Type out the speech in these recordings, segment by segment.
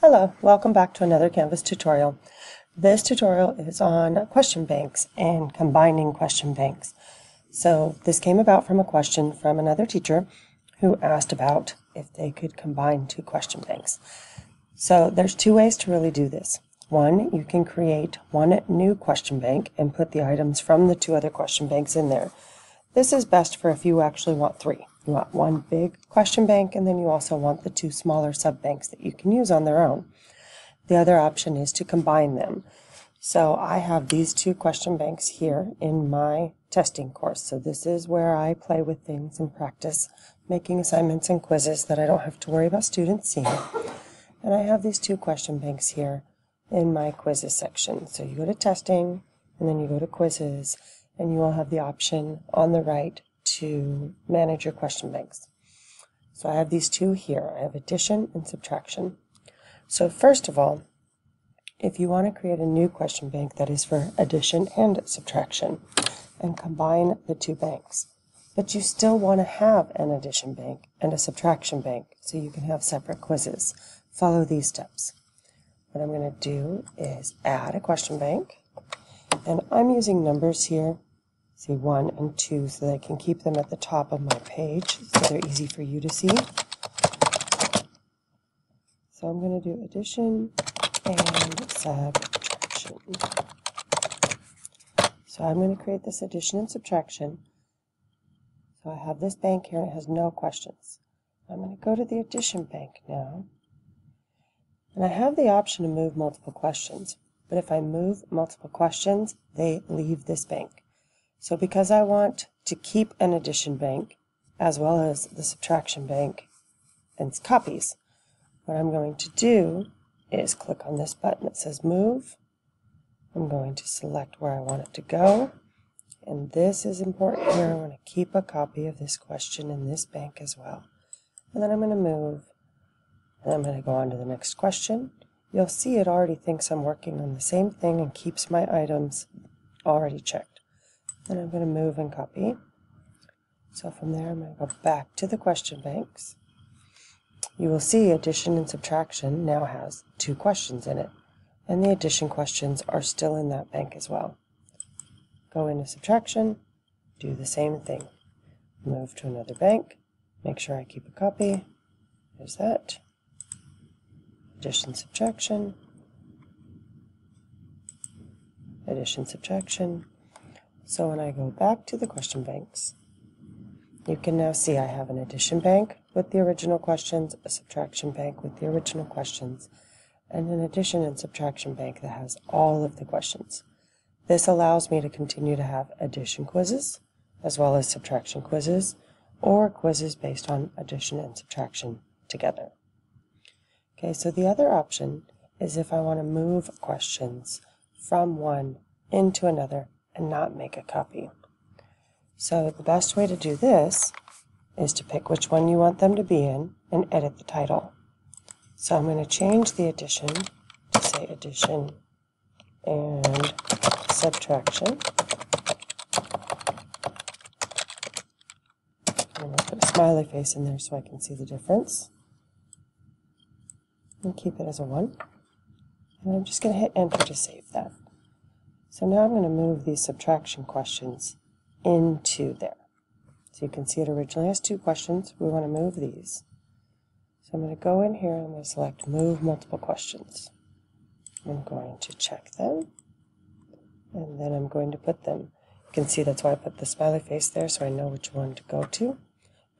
Hello, welcome back to another Canvas tutorial. This tutorial is on question banks and combining question banks. So this came about from a question from another teacher who asked about if they could combine two question banks. So there's two ways to really do this. One, you can create one new question bank and put the items from the two other question banks in there. This is best for if you actually want three. You want one big question bank, and then you also want the two smaller sub-banks that you can use on their own. The other option is to combine them. So I have these two question banks here in my testing course. So this is where I play with things and practice making assignments and quizzes that I don't have to worry about students seeing. And I have these two question banks here in my quizzes section. So you go to testing, and then you go to quizzes, and you will have the option on the right to manage your question banks. So I have these two here. I have addition and subtraction. So first of all, if you want to create a new question bank that is for addition and subtraction and combine the two banks, but you still want to have an addition bank and a subtraction bank so you can have separate quizzes, follow these steps. What I'm going to do is add a question bank, and I'm using numbers here. See 1 and 2 so that I can keep them at the top of my page so they're easy for you to see. So I'm going to do addition and subtraction. So I'm going to create this addition and subtraction. So I have this bank here and it has no questions. I'm going to go to the addition bank now. And I have the option to move multiple questions. But if I move multiple questions, they leave this bank. So because I want to keep an addition bank as well as the subtraction bank and copies, what I'm going to do is click on this button that says move. I'm going to select where I want it to go. And this is important here. I want to keep a copy of this question in this bank as well. And then I'm going to move. And I'm going to go on to the next question. You'll see it already thinks I'm working on the same thing and keeps my items already checked. Then I'm going to move and copy. So from there, I'm going to go back to the question banks. You will see addition and subtraction now has two questions in it, and the addition questions are still in that bank as well. Go into subtraction, do the same thing. Move to another bank, make sure I keep a copy. There's that. Addition, subtraction. Addition, subtraction. So when I go back to the question banks, you can now see I have an addition bank with the original questions, a subtraction bank with the original questions, and an addition and subtraction bank that has all of the questions. This allows me to continue to have addition quizzes, as well as subtraction quizzes, or quizzes based on addition and subtraction together. Okay, so the other option is if I want to move questions from one into another and not make a copy. So the best way to do this is to pick which one you want them to be in and edit the title. So I'm going to change the addition to say addition and subtraction. I'm going to put a smiley face in there so I can see the difference. And keep it as a 1. And I'm just going to hit enter to save that. So now I'm going to move these subtraction questions into there. So you can see it originally has two questions. We want to move these. So I'm going to go in here and I'm going to select move multiple questions. I'm going to check them. And then I'm going to put them. You can see that's why I put the smiley face there so I know which one to go to.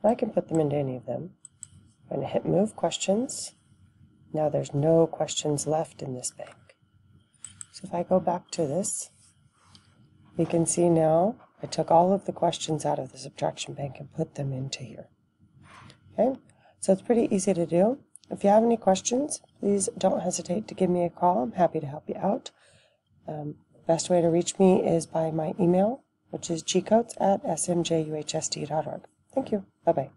But I can put them into any of them. I'm going to hit move questions. Now there's no questions left in this bank. So if I go back to this, you can see now I took all of the questions out of the subtraction bank and put them into here. Okay, so it's pretty easy to do. If you have any questions, please don't hesitate to give me a call. I'm happy to help you out. Best way to reach me is by my email, which is gcoats@smjuhsd.org. Thank you. Bye-bye.